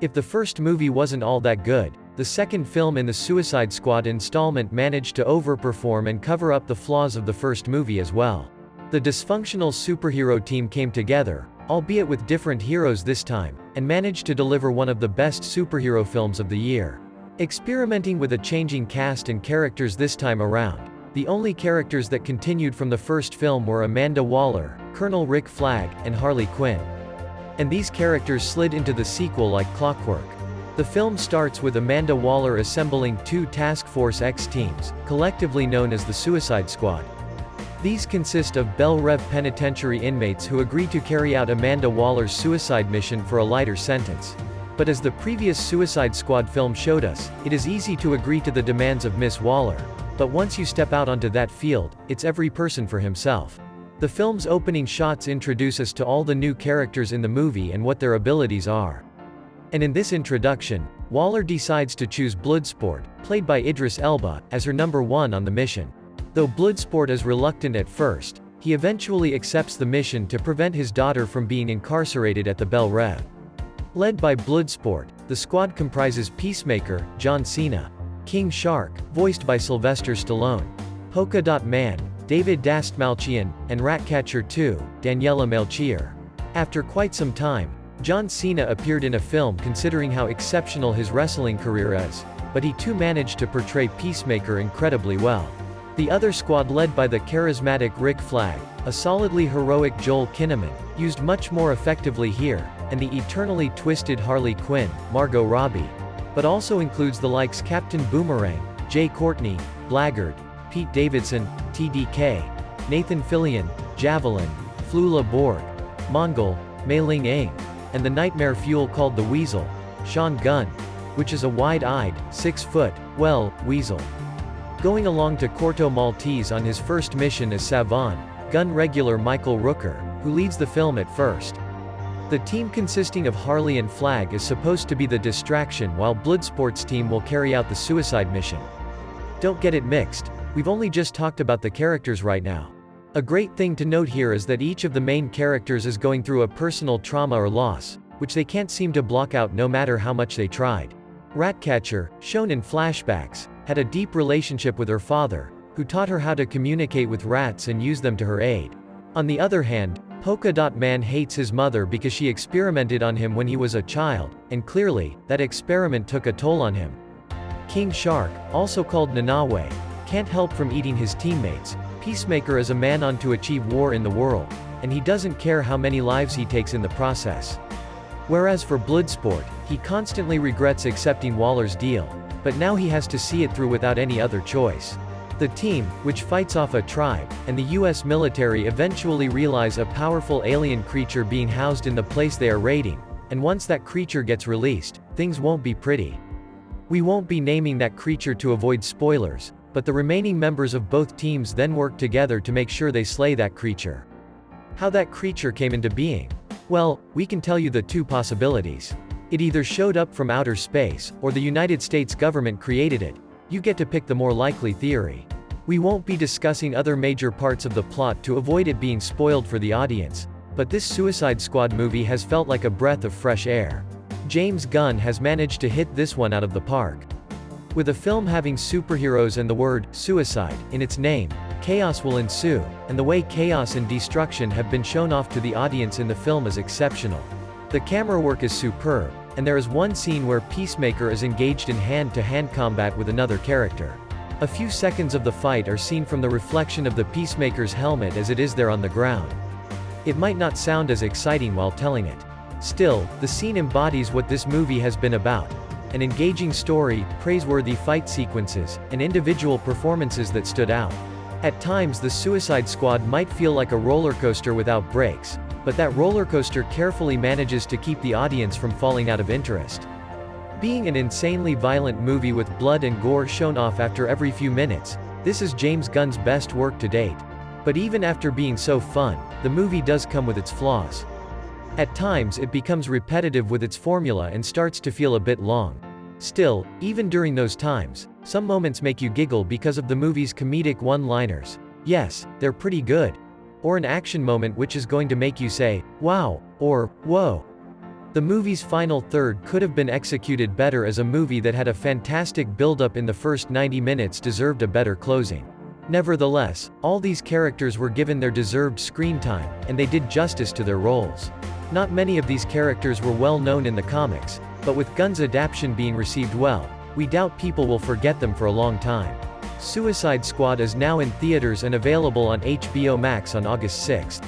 If the first movie wasn't all that good, the second film in the Suicide Squad installment managed to overperform and cover up the flaws of the first movie as well. The dysfunctional superhero team came together, albeit with different heroes this time, and managed to deliver one of the best superhero films of the year. Experimenting with a changing cast and characters this time around, the only characters that continued from the first film were Amanda Waller, Colonel Rick Flag, and Harley Quinn. And these characters slid into the sequel like clockwork. The film starts with Amanda Waller assembling two Task Force X teams, collectively known as the Suicide Squad. These consist of Belle Reve penitentiary inmates who agree to carry out Amanda Waller's suicide mission for a lighter sentence. But as the previous Suicide Squad film showed us, it is easy to agree to the demands of Miss Waller. But once you step out onto that field, it's every person for himself. The film's opening shots introduce us to all the new characters in the movie and what their abilities are. And in this introduction, Waller decides to choose Bloodsport, played by Idris Elba, as her number one on the mission. Though Bloodsport is reluctant at first, he eventually accepts the mission to prevent his daughter from being incarcerated at the Belle Reve. Led by Bloodsport, the squad comprises Peacemaker, John Cena, King Shark, voiced by Sylvester Stallone, Polka Dot Man, David Dastmalchian, and Ratcatcher 2, Daniela Melchior. After quite some time, John Cena appeared in a film considering how exceptional his wrestling career is, but he too managed to portray Peacemaker incredibly well. The other squad led by the charismatic Rick Flag, a solidly heroic Joel Kinnaman, used much more effectively here, and the eternally twisted Harley Quinn, Margot Robbie. But also includes the likes Captain Boomerang, Jay Courtney, Blackguard, Pete Davidson, TDK, Nathan Fillion, Javelin, Flula Borg, Mongol, Mei Ling Eng, and the nightmare fuel called the Weasel, Sean Gunn, which is a wide-eyed, 6-foot, weasel. Going along to Corto Maltese on his first mission as Savon, Gunn regular Michael Rooker, who leads the film at first. The team consisting of Harley and Flag is supposed to be the distraction while Bloodsport's team will carry out the suicide mission. Don't get it mixed, we've only just talked about the characters right now. A great thing to note here is that each of the main characters is going through a personal trauma or loss, which they can't seem to block out no matter how much they tried. Ratcatcher, shown in flashbacks, had a deep relationship with her father, who taught her how to communicate with rats and use them to her aid. On the other hand, Polka Dot Man hates his mother because she experimented on him when he was a child, and clearly, that experiment took a toll on him. King Shark, also called Nanawe, can't help from eating his teammates. Peacemaker is a man on to achieve war in the world, and he doesn't care how many lives he takes in the process. Whereas for Bloodsport, he constantly regrets accepting Waller's deal, but now he has to see it through without any other choice. The team, which fights off a tribe, and the US military eventually realize a powerful alien creature being housed in the place they are raiding, and once that creature gets released, things won't be pretty. We won't be naming that creature to avoid spoilers, but the remaining members of both teams then work together to make sure they slay that creature. How that creature came into being? Well, we can tell you the two possibilities. It either showed up from outer space, or the United States government created it. You get to pick the more likely theory. We won't be discussing other major parts of the plot to avoid it being spoiled for the audience, but this Suicide Squad movie has felt like a breath of fresh air. James Gunn has managed to hit this one out of the park. With a film having superheroes and the word suicide in its name, chaos will ensue, and the way chaos and destruction have been shown off to the audience in the film is exceptional. The camera work is superb, and there is one scene where Peacemaker is engaged in hand-to-hand combat with another character. A few seconds of the fight are seen from the reflection of the Peacemaker's helmet as it is there on the ground. It might not sound as exciting while telling it. Still, the scene embodies what this movie has been about. An engaging story, praiseworthy fight sequences, and individual performances that stood out. At times the Suicide Squad might feel like a roller coaster without brakes, but that roller coaster carefully manages to keep the audience from falling out of interest. Being an insanely violent movie with blood and gore shown off after every few minutes, this is James Gunn's best work to date. But even after being so fun, the movie does come with its flaws. At times it becomes repetitive with its formula and starts to feel a bit long. Still, even during those times, some moments make you giggle because of the movie's comedic one-liners. Yes, they're pretty good. Or an action moment which is going to make you say, wow, or, whoa. The movie's final third could have been executed better, as a movie that had a fantastic build-up in the first 90 minutes deserved a better closing. Nevertheless, all these characters were given their deserved screen time, and they did justice to their roles. Not many of these characters were well known in the comics, but with Gunn's adaptation being received well, we doubt people will forget them for a long time. Suicide Squad is now in theaters and available on HBO Max on August 6.